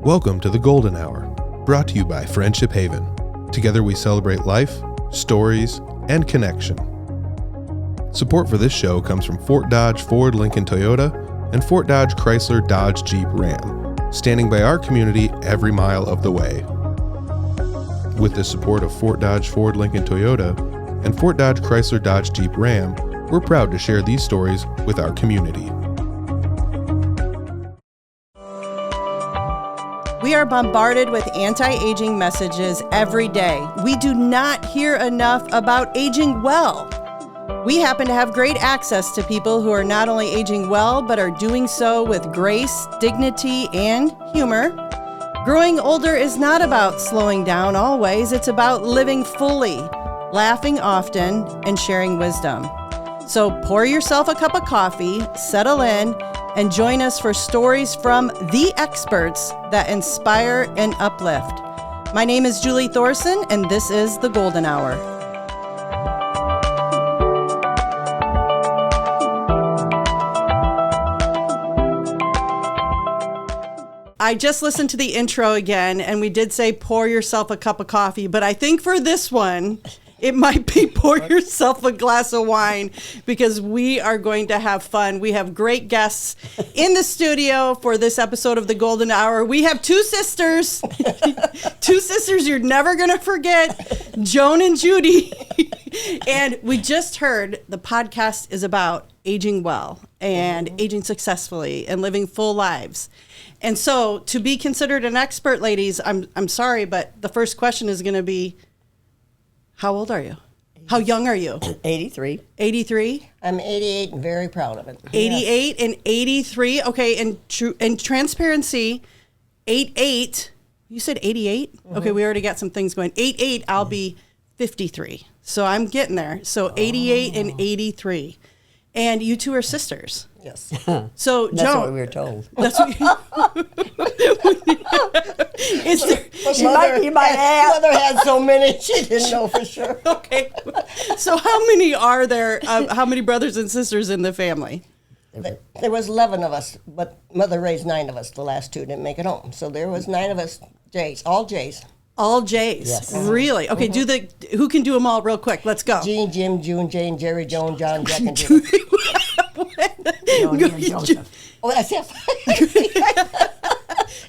Welcome to the Golden Hour, brought to you by Friendship Haven. Together we celebrate life, stories, and connection. Support for this show comes from Fort Dodge Ford Lincoln Toyota and Fort Dodge Chrysler Dodge Jeep Ram, standing by our community every mile of the way. With the support of Fort Dodge Ford Lincoln Toyota and Fort Dodge Chrysler Dodge Jeep Ram, we're proud to share these stories with our community. We are bombarded with anti-aging messages every day. We do not hear enough about aging well. We happen to have great access to people who are not only aging well, but are doing so with grace, dignity, and humor. Growing older is not about slowing down always. It's about living fully, laughing often, and sharing wisdom. So pour yourself a cup of coffee, settle in, and join us for stories from the experts that inspire and uplift. My name is Julie Thorson, and this is The Golden Hour. I just listened to the intro again, and we did say pour yourself a cup of coffee, but I think for this one, it might be pour yourself a glass of wine, because we are going to have fun. We have great guests in the studio for this episode of The Golden Hour. We have two sisters you're never going to forget, Joan and Judy. And we just heard the podcast is about aging well and aging successfully and living full lives. And so to be considered an expert, ladies, I'm sorry, but the first question is going to be, how old are you? How young are you? 83. 83? I'm 88 and very proud of it. 88 and 83. Okay, and transparency, 88. You said 88? Mm-hmm. Okay, we already got some things going. 88, I'll be 53. So I'm getting there. So 88 and 83. And you two are sisters. Yes. So That's Joan, what we were told. That's what is there, She might be my aunt. Mother had so many, she didn't know for sure. Okay. So how many are there? How many brothers and sisters in the family? There was 11 of us, but Mother raised 9 of us. The last 2 didn't make it home. So there was 9 of us, J's, all J's. All J's? Yes. Really? Okay, who can do them all real quick? Let's go. Jean, Jim, June, Jane, Jerry, Joan, John, Jack, and Judy. Oh, that's it.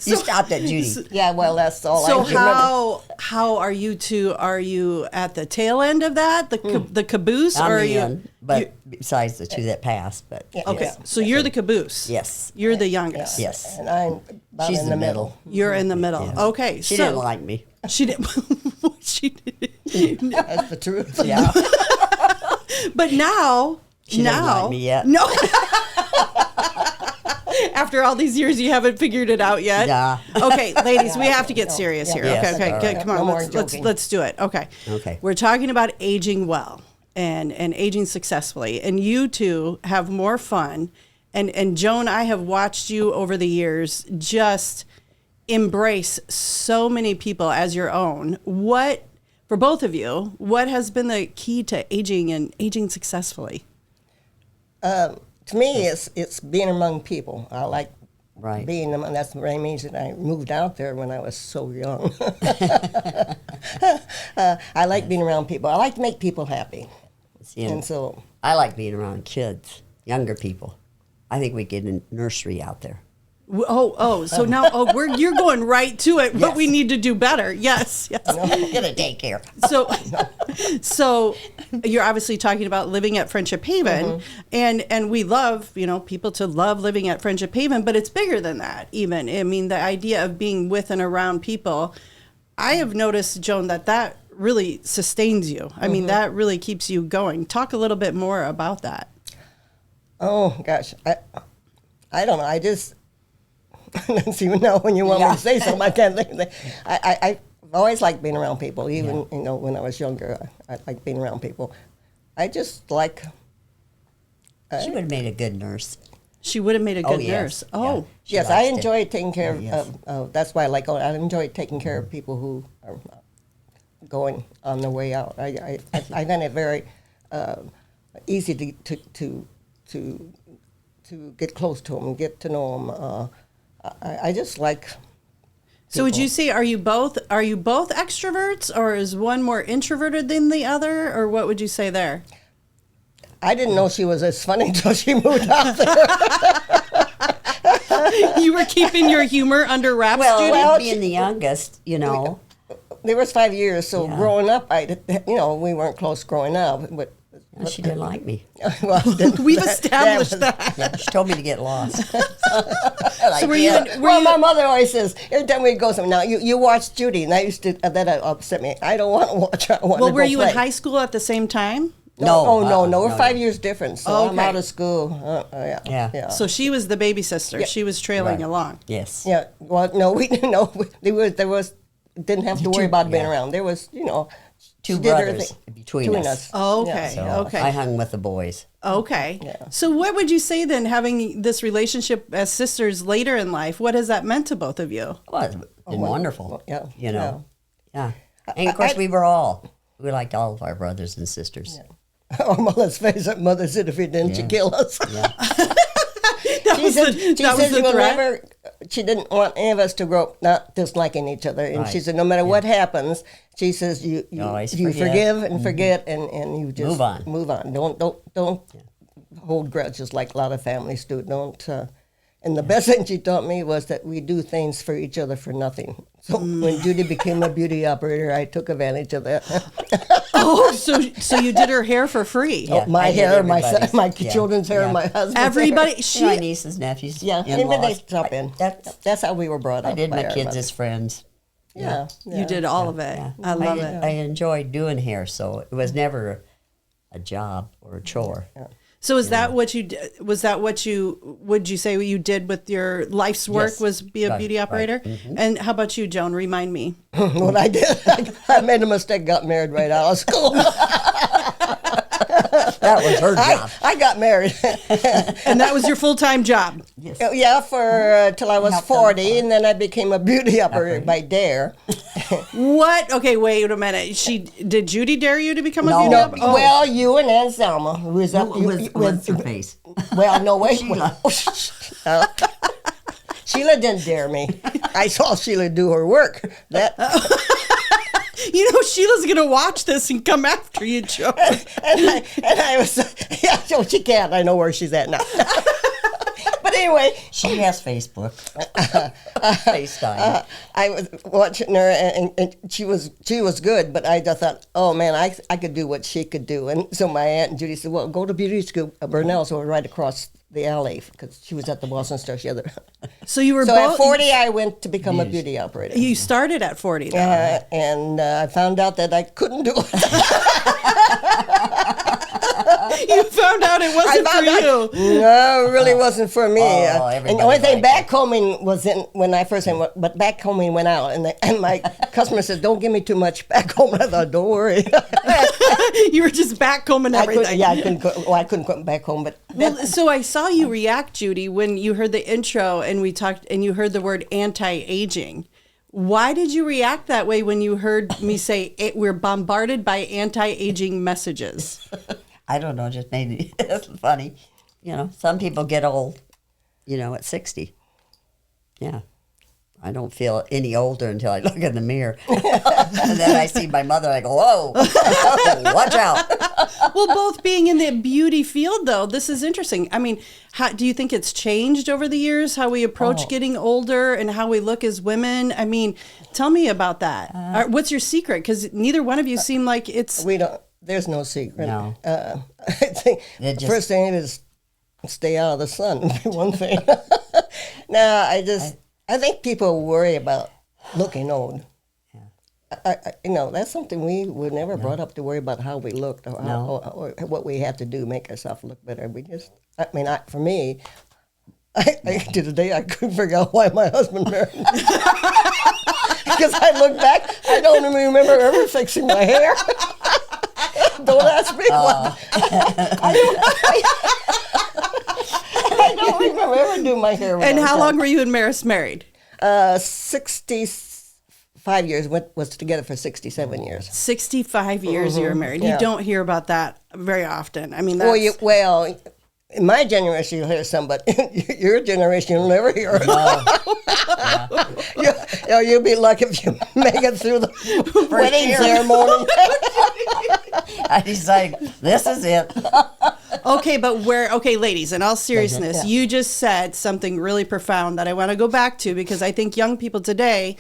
You stopped at Judy. Yeah, well, that's all I remember. So how are you two? Are you at the tail end of that, the caboose? I'm or are in, but besides the 2 that passed. But okay, yes. so you're the caboose. Yes. You're the youngest. Yes. And I'm about She's in the middle. You're in the middle. Yes. Okay. She didn't like me. She didn't. She didn't. That's the truth. Yeah. But now, she doesn't like me yet. No. After all these years, you haven't figured it out yet? Yeah. Okay, ladies, we have to get serious here. Yes. Okay, Right. come on, No let's do it. Okay. We're talking about aging well and aging successfully, and you two have more fun. And Joan, I have watched you over the years just embrace so many people as your own. What, for both of you, what has been the key to aging and aging successfully? To me, it's being among people. I like being among. That's the main reason I moved out there when I was so young. I like being around people. I like to make people happy. And so I like being around kids, younger people. I think we get a nursery out there. So now you're going right to it. What Yes. we need to do better. Yes. Get a daycare. So you're obviously talking about living at Friendship Haven, and we love, people to love living at Friendship Haven, but it's bigger than that even. I mean, the idea of being with and around people, I have noticed, Joan, that really sustains you. I mean, that really keeps you going. Talk a little bit more about that. Oh, gosh. I don't know. I just... I don't even know when you want me to say something. I can't think of it. I've always liked being around people, even when I was younger. I liked being around people. I just like. She would have made a good nurse. She would have made a good yes. nurse. Oh, yes, I enjoy taking care of. That's why I enjoy taking care of people who are going on their way out. I find it very easy to get close to them and get to know them. I just like So would you say are you both extroverts, or is one more introverted than the other, or what would you say there? I didn't know she was as funny until she moved out there. You were keeping your humor under wraps, Judy? Well, being the youngest, you know. There was 5 years, so Yeah. growing up, we weren't close growing up, but. She didn't like me. Well, We've established that. Yeah, she told me to get lost. So were you? My mother always says every time we go somewhere. Now you watch Judy, and I used to that upset me. I don't want to watch her. I want Well, to were go you play. in high school at the same time? No. No, We're 5 years different, so I'm Okay. out of school. Yeah. So she was the baby sister. She was trailing Right. along. Yes. Yeah. Well, no, we didn't know. There was didn't have to worry about being around. There was, Two she did her brothers thing. between us. Oh, okay. So Okay. I hung with the boys. Okay. Yeah. So what would you say then, having this relationship as sisters later in life, what has that meant to both of you? Well, it's been wonderful. yeah, You know. Yeah. And of course, we liked all of our brothers and sisters. Our mother's face. Our mother said, if he didn't, she'd kill us. Yeah. She said she will threat? never. She didn't want any of us to grow up not disliking each other, and she Right. said no matter what happens, she says you always forgive and forget, and you just Move on. Don't hold grudges like a lot of families do. Don't. And the best thing she taught me was that we do things for each other for nothing. So when Judy became a beauty operator, I took advantage of that. Oh, so you did her hair for free? Yeah. My I did hair, my everybody's. children's hair, Yeah. my husband's Everybody, hair. My nieces, nephews, Yeah, in-laws. and they drop in. That's how we were brought up. I did by my our kids mother. as friends. Yeah, you did all of it. Yeah. I love it. I enjoyed doing hair, so it was never a job or a chore. So is that what you did? Was that what would you say what you did with your life's work Yes. was be a Right, beauty operator? right. And how about you, Joan? Remind me. What I did, I made a mistake, got married right out of school. That was her job. I got married. And that was your full-time job. Yes. Yeah, for till I was Helped them 40, and then I became a beauty operator by dare. What? Okay, wait a minute. Did Judy dare you to become a No. beauty No, operator? Well, you and Aunt Selma, who was up What's her face? Well, no way. Sheila. Sheila didn't dare me. I saw Sheila do her work. That You know, Sheila's going to watch this and come after you, Joan. and I was so she can't. I know where she's at now. But anyway, She has Facebook. FaceTime. I was watching her, and she was good, but I just thought, oh man, I could do what she could do. And so my aunt Judy said, well, go to beauty school at Burnell, so we're right across the alley, because she was at the Boston Star. She had So you were so both. at 40, I went to become a beauty operator. You started at 40, though. And I found out that I couldn't do it. You found out it wasn't for you. No, it really wasn't for me. And the everybody only thing, liked backcombing was in when I first came, but backcombing went out, and my customer said, "Don't give me too much backcombing." I thought, "Don't worry." You were just backcombing everything. I couldn't come back home, but Well, so I saw you react, Judy, when you heard the intro and we talked, and you heard the word anti-aging. Why did you react that way when you heard me say we're bombarded by anti-aging messages? I don't know, just made it funny. You know, some people get old, at 60. Yeah. I don't feel any older until I look in the mirror. And then I see my mother, I go, whoa, watch out. Well, both being in the beauty field, though, this is interesting. I mean, do you think it's changed over the years, how we approach getting older and how we look as women? I mean, tell me about that. What's your secret? Because neither one of you seem like it's... we don't. There's no secret. No. I think the first thing is stay out of the sun. One thing. No, I think people worry about looking old. That's something we were never brought up to worry about how we looked or, or what we had to do to make ourselves look better. We just, for me, to the day I couldn't figure out why my husband married me. Because I look back, I don't even remember ever fixing my hair. Don't ask me what. I don't remember ever doing my hair. And how long were you and Maris married? 65 years. Was together for 67 years. 65 years you were married. Yeah. You don't hear about that very often. I mean, that's... Well, in my generation, you'll hear some, but your generation, you'll never hear it. You'll be lucky if you make it through the wedding ceremony. I decided this is it. Okay, but ladies, in all seriousness, you just said something really profound that I want to go back to, because I think young people today,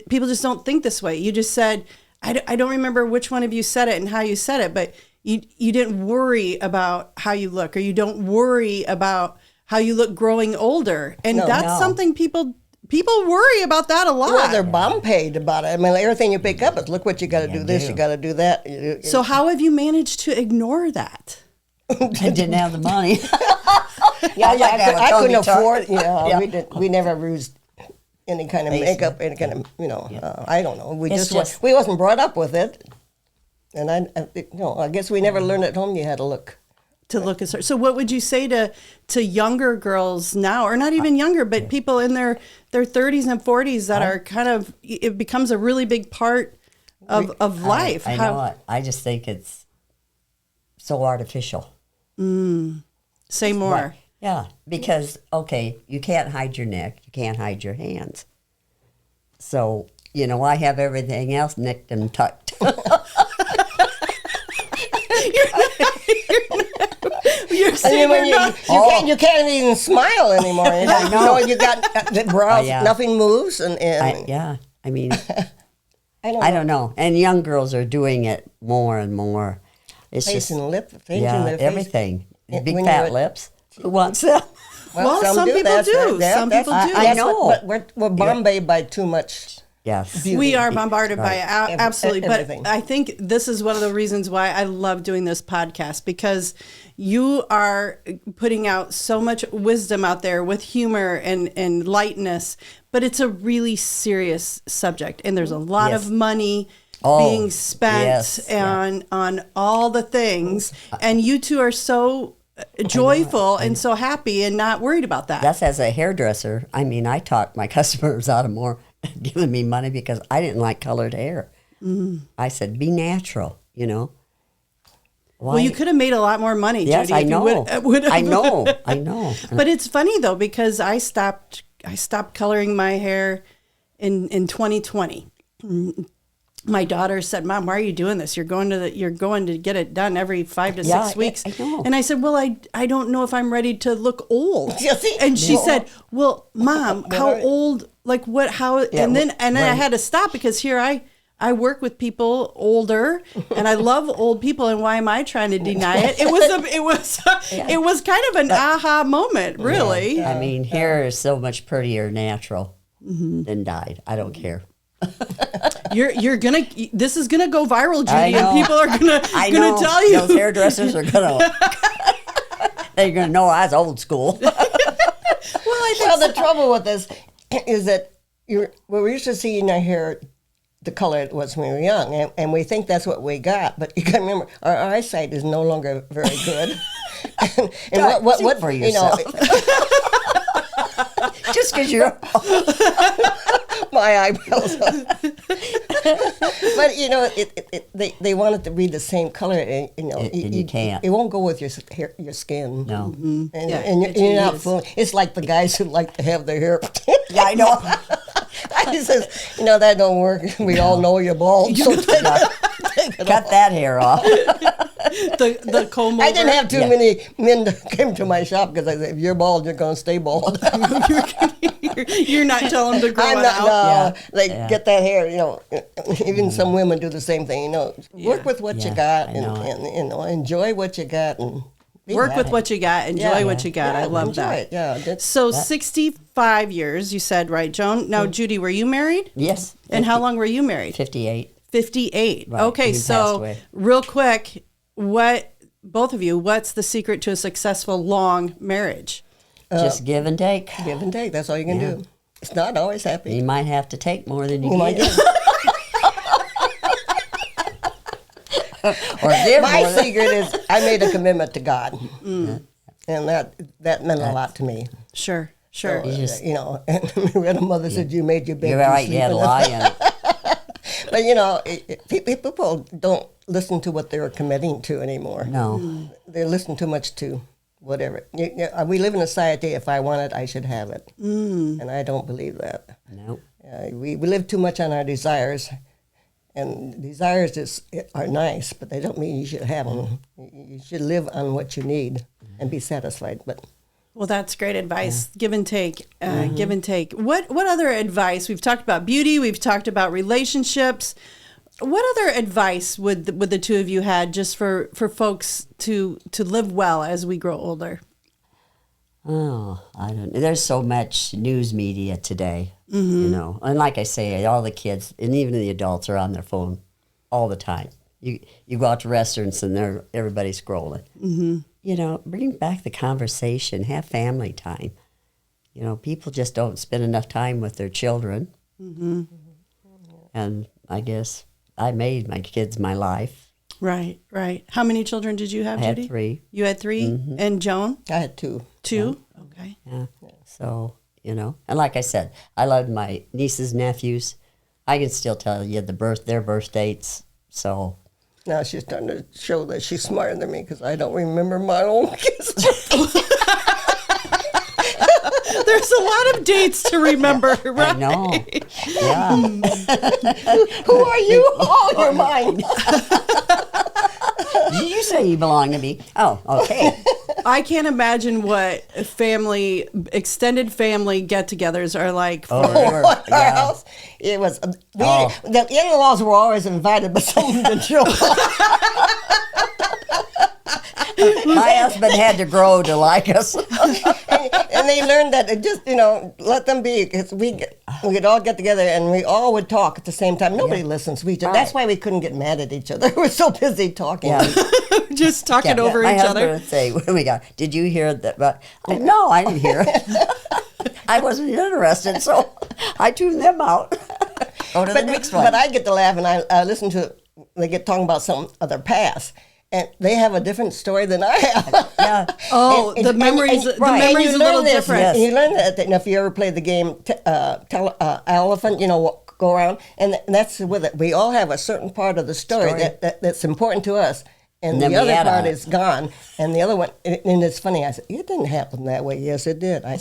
people just don't think this way. You just said, I don't remember which one of you said it and how you said it, but you didn't worry about how you look, or you don't worry about how you look growing older. And that's something people worry about that a lot. Well, they're bomb-paid about it. I mean, everything you pick up is, look what you got to do this, you got to do that. So how have you managed to ignore that? I didn't have the money. I couldn't afford. We never used any kind of makeup, any kind of I don't know. We we wasn't brought up with it, and I guess we never learned at home you had to look. To look at. So what would you say to younger girls now, or not even younger, but people in their 30s and 40s that are kind of, it becomes a really big part of life? I know it. I just think it's so artificial. Say more. Right. Yeah, because, you can't hide your neck. You can't hide your hands. So, I have everything else nicked and tucked. You can't even smile anymore. I know. You got the brows, nothing moves. I mean, I don't know. And young girls are doing it more and more. It's face and lip, everything. Big fat lips. Who wants them? Well, some people do. Some people do. I know. But we're bombarded by too much. Yes. Beauty. We are bombarded by absolutely. Everything. But I think this is one of the reasons why I love doing this podcast, because you are putting out so much wisdom out there with humor and lightness, but it's a really serious subject. And there's a lot of money being spent on all the things. And you two are so joyful and so happy and not worried about that. That's as a hairdresser. I mean, I talked my customers out of more giving me money because I didn't like colored hair. I said, be natural, Why? Well, you could have made a lot more money, yes, Judy. I know. I know. But it's funny though, because I stopped coloring my hair in 2020. My daughter said, "Mom, why are you doing this? You're going to get it done every 5 to 6 weeks." I know. And I said, "Well, I don't know if I'm ready to look old." And she said, "Well, Mom, how old? Like what? How?" And then I had to stop, because here I work with people older, and I love old people. And why am I trying to deny it? It was kind of an aha moment, really. Yeah. I mean, hair is so much prettier natural than dyed. I don't care. This is gonna go viral, Judy, and people are gonna tell you. Those hairdressers are they're gonna know I was old school. The trouble with this is that we're used to seeing our hair the color it was when we were young, and we think that's what we got. But you got to remember, our eyesight is no longer very good. and what for yourself? Just because you're my eyebrows. But they want it to be the same color, and you can't. It won't go with your skin. No, and you're not fooling. It's like the guys who like to have their hair. Yeah, I know. I says, that don't work. We all know you're bald. So cut that hair off. The comb over. I didn't have too many men that came to my shop because I said, if you're bald, you're going to stay bald. You're not telling them to grow it out. No, get that hair. Even some women do the same thing. Work with what you got, and enjoy what you got, and work with what you got. Enjoy what you got. I love that. Yeah. So 65 years, you said, right, Joan? Now, Judy, were you married? Yes. And how long were you married? 58. 58. Right, okay, so real quick, both of you, what's the secret to a successful long marriage? Just give and take. Give and take. That's all you can do. It's not always happy. You might have to take more than you give. My secret is I made a commitment to God, and that meant a lot to me. Sure. So, and we had a mother said you made your bed. You're right. You had a lie in it. But people don't listen to what they're committing to anymore. No, they listen too much to whatever. We live in a society. If I want it, I should have it, and I don't believe that. No. We we live too much on our desires. And desires are nice, but they don't mean you should have them. You should live on what you need and be satisfied. But Well, that's great advice. Give and take. Give and take. What other advice? We've talked about beauty. We've talked about relationships. What other advice would the two of you had just for folks to live well as we grow older? Oh, I don't know. There's so much news media today, you know. And like I say, all the kids and even the adults are on their phone all the time. You go out to restaurants and everybody's scrolling. Mm-hmm. You know, bring back the conversation. Have family time. You know, people just don't spend enough time with their children. Mm-hmm. And I guess I made my kids my life. Right, right. How many children did you have, I Judy? had 3. You had 3? Mm-hmm. And Joan? I had 2. 2? Yeah. Okay. Yeah. So, you know, and like I said, I loved my nieces, nephews. I can still tell you their birth dates. So Now she's starting to show that she's smarter than me because I don't remember my own kids. There's a lot of dates to remember, right? I know. Yeah. Who are you? Oh, you're mine. Did you say you belong to me? Oh, okay. I can't imagine what extended family get-togethers are like. For, Our house, it was. The in-laws were always invited, but some of them didn't show up. My husband had to grow to like us. And they learned that it just, let them be. Because we'd all get together and we all would talk at the same time. Nobody listens. That's why we couldn't get mad at each other. We were so busy talking. Yeah. just talking over my each husband other. would say, "When we got, did you hear that?" But no, I didn't hear it. I wasn't interested, so I tuned them out. Go to the next one. But I get to laugh and I listen to, they get talking about some of their past. And they have a different story than I have. Yeah. Oh, the memories a little different. Yes. And you learn that if you ever play the game Elephant, go around, and that's with it. We all have a certain part of the story. That's important to us, and the other part is gone. And the other one, and it's funny. I said, it didn't happen that way. Yes, it did. I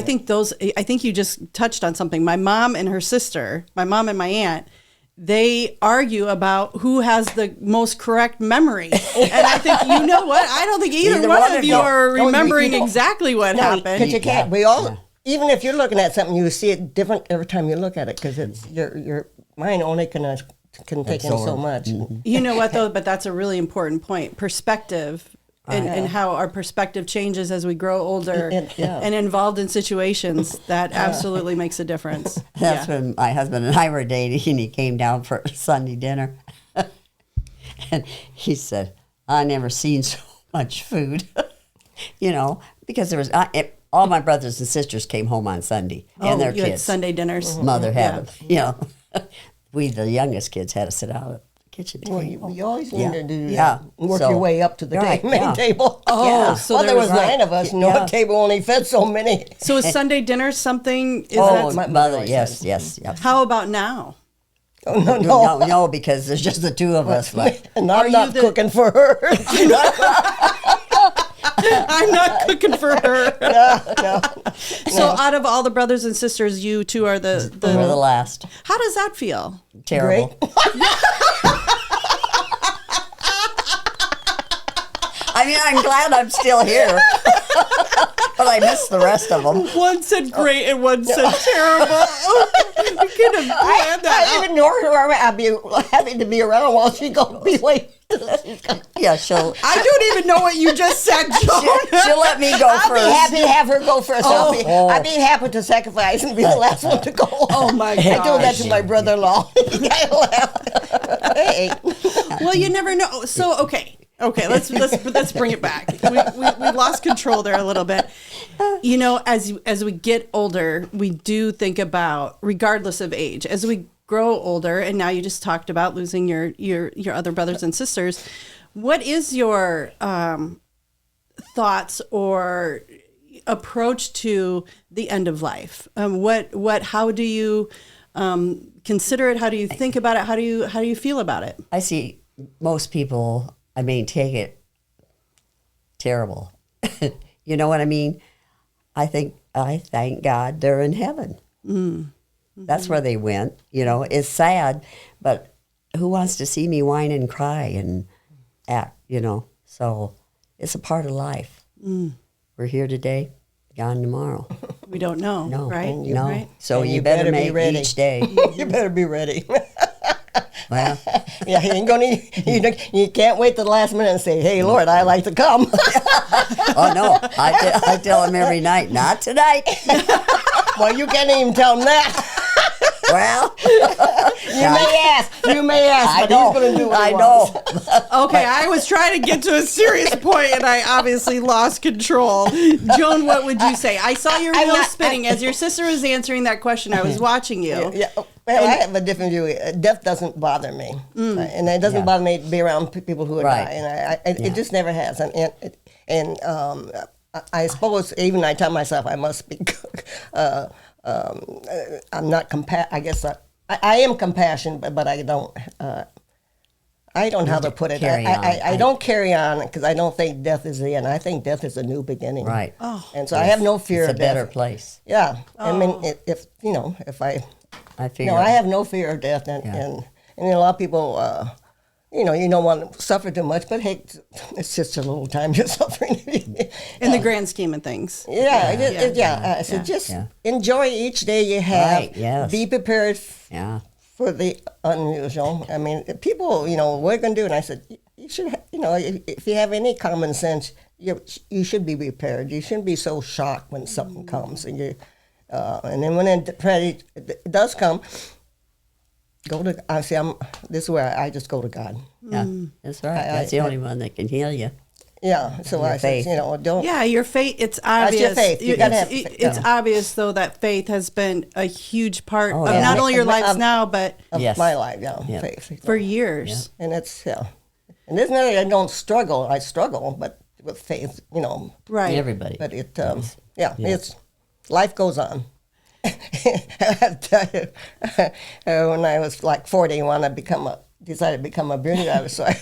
think you just touched on something. My mom and her sister, my mom and my aunt, they argue about who has the most correct memory. And I think, you know what? I don't think either one of you are remembering exactly what happened. Because you can't. We all, even if you're looking at something, you see it different every time you look at it, because it's your mind only can take in so much. Mm-hmm. You know what, though? But that's a really important point. Perspective. And how our perspective changes as we grow older and involved in situations, that absolutely makes a difference. That's when my husband and I were dating, and he came down for Sunday dinner. And he said, I never seen so much food. Because there was, all my brothers and sisters came home on Sunday, and their you kids. had Sunday dinners. Mother had them, We, the youngest kids, had to sit out at the kitchen table. You always need to do that. Work your way up to the main table. Oh, so there was 9 of us, and the table only fed so many. So is Sunday dinner something? My mother, yes. How about now? Oh, No, because there's just the 2 of us left. And I'm not cooking for her. I'm not cooking for her. No. So out of all the brothers and sisters, you 2 are We're the last. How does that feel? Terrible. I mean, I'm glad I'm still here, but I miss the rest of them. One said great and one said terrible. We could have planned that. I even know her. I'd be happy to be around while she goes be late. Yeah, she'll. I don't even know what you just said, Joan. She'll let me go first. I'll be happy to have her go first. I'd be happy to sacrifice and be the last one to go. Oh my God! I told that to my brother-in-law. Hey. Well, you never know. So okay, let's bring it back. We lost control there a little bit. As we get older, we do think about, regardless of age, as we grow older, and now you just talked about losing your other brothers and sisters. What is your thoughts or approach to the end of life? How do you consider it? How do you think about it? How do you feel about it? I see most people, take it terrible. You know what I mean? I thank God they're in heaven. That's where they went. It's sad, but who wants to see me whine and cry and act, So it's a part of life. We're here today, gone tomorrow. We don't know, No, right? no. Right? So And you better be make ready. each day. You better be ready. Well, Yeah, you ain't gonna. You can't wait to the last minute and say, "Hey, Lord, I like to come." oh no, I tell them every night, not tonight. Well, you can't even tell them that. Well, You may ask, I but know. he's gonna do what I he know. wants. Okay, I was trying to get to a serious point, and I obviously lost control. Joan, what would you say? I saw your wheel spinning as your sister was answering that question. I was watching you. Yeah. Well, I have a different view. Death doesn't bother me, and it doesn't bother me to be around people who are Right. dying. It just never has. And I suppose even I tell myself I must be. I'm not I guess I am compassionate, but I don't. I don't know how to put it. Carry on. I don't carry on because I don't think death is the end. I think death is a new beginning. Right. And so I have no fear It's a of death. better place. Yeah. I mean, if I figure. I have no fear of death, and a lot of people, you don't want to suffer too much, but hey, it's just a little time you're suffering. In the grand scheme of things. So just enjoy each day you have. Right, yes. Be prepared Yeah. for the unusual. I mean, people, what are you going to do? And I said, you should, if you have any common sense, you should be prepared. You shouldn't be so shocked when something comes, and then when it does come, this is where I just go to God. Yeah, that's right. That's the only one that can heal you. Yeah, so Your I faith. said, don't. Yeah, your faith, it's That's obvious. your faith. You gotta have faith, It's yeah. obvious, though, that faith has been a huge part Oh, of yeah. not only your lives Of- now, but Of Yes. my life, Yeah. faith. for years. And it's, and it's not that I don't struggle. I struggle, but with faith, Right. Everybody. But it's, life goes on. I tell you, when I was like 41, I decided to become a beauty doctor. So I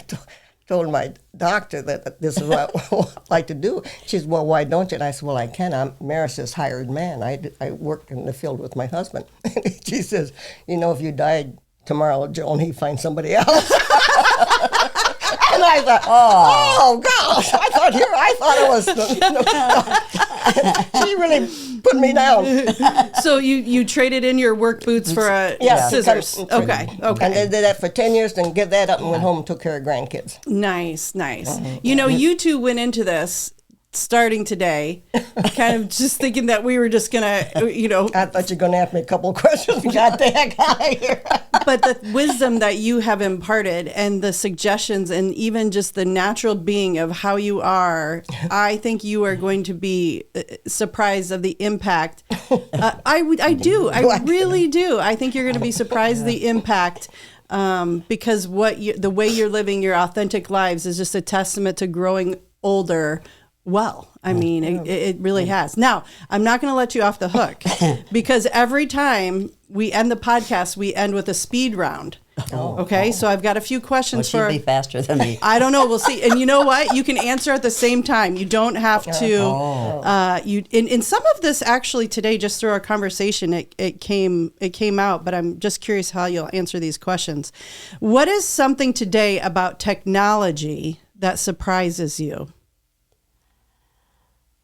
told my doctor that this is what I like to do. She said, well, why don't you? And I said, well, I can. I'm Maris's hired man. I work in the field with my husband. She says, if you died tomorrow, Joan, he'd find somebody else. And I thought, oh gosh, I thought it was. She really put me down. So you traded in your work boots for scissors. Okay. And they did that for 10 years, then give that up and went home and took care of grandkids. Nice. You two went into this starting today, kind of just thinking that we were just gonna, I thought you were going to ask me a couple of questions. Got the heck out of here. but the wisdom that you have imparted and the suggestions and even just the natural being of how you are, I think you are going to be surprised of the impact. I really do. I think you're going to be surprised of the impact. Because the way you're living your authentic lives is just a testament to growing older. Well, I mean, it really has. Now, I'm not going to let you off the hook because every time we end the podcast, we end with a speed round. Okay, so I've got a few questions She'll be faster than me. I don't know. We'll see. And you know what? You can answer at the same time. You don't have to. In some of this, actually, today, just through our conversation, it came out. But I'm just curious how you'll answer these questions. What is something today about technology that surprises you?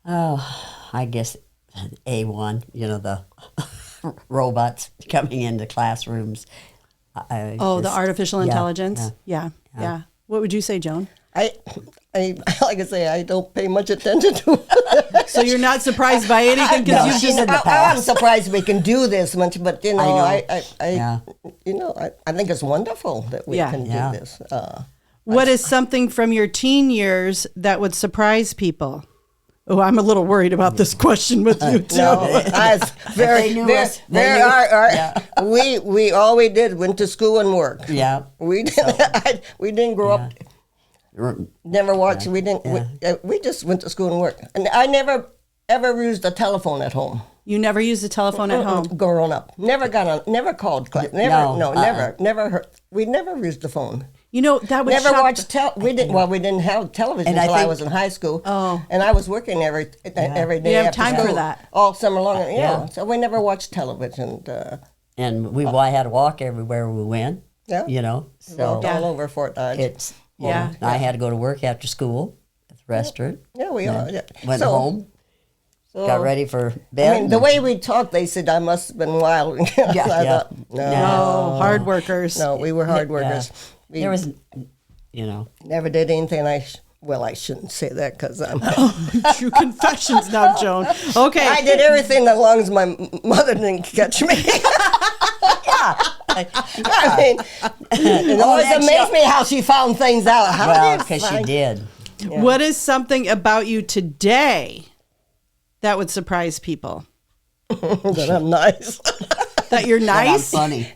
Oh, I guess A1, the robots coming into classrooms. The artificial intelligence? Yeah. What would you say, Joan? I like I say, I don't pay much attention to it. So you're not surprised by anything because No. you've just... in the I'm past. surprised we can do this much, but I I think it's wonderful that we can Yeah. do this. What is something from your teen years that would surprise people? Oh, I'm a little worried about this question with you too. No, I was They knew us. They knew. We all we did went to school and work. Yeah. We didn't grow up. Never watched. We didn't. We just went to school and work. And I never ever used a telephone at home. You never used a telephone at home? Growing up, never got on. Never called. Never. We never used the phone. That would Never shock watched we didn't have television And I until I think- was in high school. Oh. And I was working every day You have after time for school, that. all summer long. Yeah. So we never watched television. and I had to walk everywhere we went. Yeah. You know, We so walked all over Fort Dodge. it's Yeah. I had to go to work after school at the restaurant. Yeah, we are. Yeah. Went home, so, got ready for bed. I mean, the way we talked, they said I must have been wild. I Yeah. thought, No, hard workers. no, we were hard workers. We there was, you know, never did anything. Well, I shouldn't say that because I'm. True confessions now, Joan. Okay. I did everything as long as my mother didn't catch me. I mean, it always that amazed me how she found things out. How well, do you because she find- did. What is something about you today that would surprise people? that I'm nice. That you're That I'm nice? funny.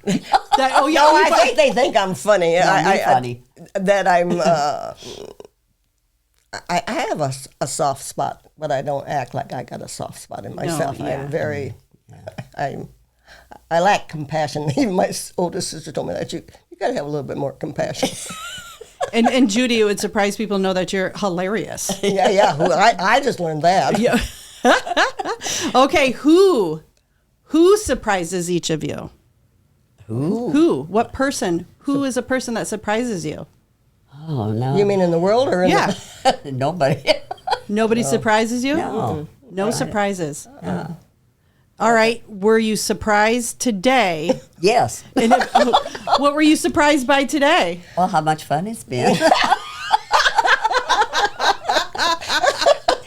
That, oh, yeah. No, you're I think they think I'm funny. No, you're funny. That I'm. I have a soft spot, but I don't act like I got a soft spot in myself. yeah. I'm very. I lack compassion. Even my older sister told me that you got to have a little bit more compassion. And Judy, it would surprise people to know that you're hilarious. yeah. I just learned that. Yeah. Okay, who surprises each of you? Who? What person? Who is a person that surprises you? Oh no! You mean in the world or in Yeah. Nobody. Nobody surprises you? No. No surprises. All right. Were you surprised today? Yes. And what were you surprised by today? Well, how much fun it's been.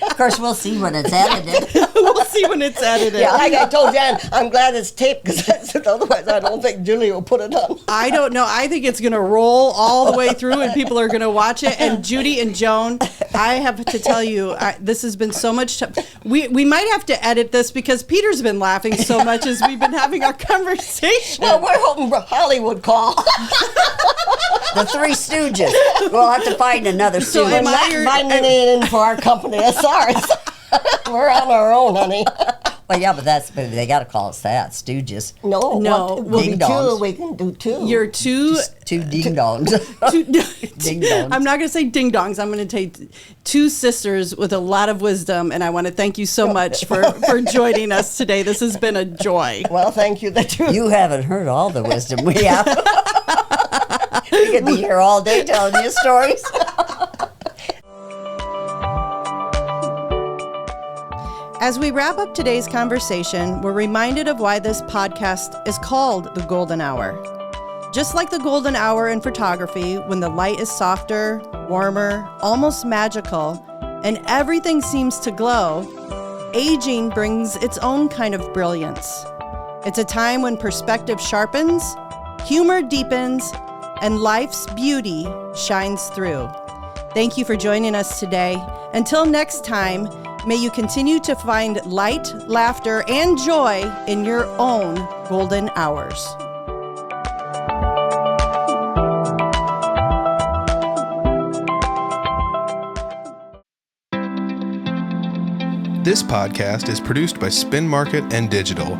Of course, we'll see when it's edited. We'll see when it's edited. Yeah, like I told Jan, I'm glad it's taped because otherwise I don't think Julie will put it on. I don't know. I think it's going to roll all the way through and people are going to watch it. And Judy and Joan, I have to tell you, this has been so much time. We might have to edit this because Peter's been laughing so much as we've been having our conversation. Well, we're hoping Hollywood call. The Three Stooges. We'll have to find another So Stooge. am I Not your- inviting it in for our company. That's ours. We're on our own, honey. Well, yeah, but they got to call us that, Stooges. No. No, We'll well, do ding two. dongs. We can do two. You're two. Two ding dongs. Ding dongs. I'm not going to say ding dongs. I'm going to take two sisters with a lot of wisdom, and I want to thank you so much for joining us today. This has been a joy. Well, thank you. That you. You haven't heard all the wisdom we have. We could be here all day telling you stories. As we wrap up today's conversation, we're reminded of why this podcast is called The Golden Hour. Just like the golden hour in photography, when the light is softer, warmer, almost magical, and everything seems to glow, aging brings its own kind of brilliance. It's a time when perspective sharpens, humor deepens, and life's beauty shines through. Thank you for joining us today. Until next time, may you continue to find light, laughter, and joy in your own golden hours. This podcast is produced by Spin Market and Digital.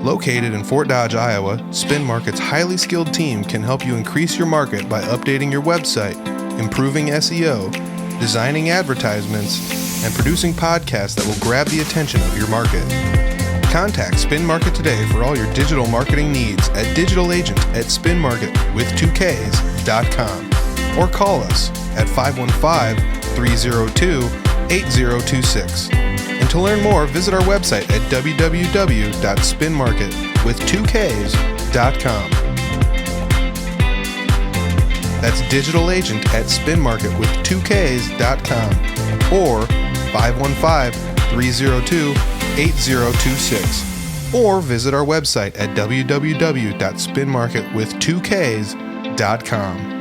Located in Fort Dodge, Iowa, Spin Market's highly skilled team can help you increase your market by updating your website, improving SEO, designing advertisements, and producing podcasts that will grab the attention of your market. Contact Spin Market today for all your digital marketing needs at digitalagent@spinmarket.com or call us at 515-302-8026. And to learn more, visit our website at www.spinmarket.com. That's digitalagent@spinmarket.com or 515-302-8026. Or visit our website at www.spinmarket.com.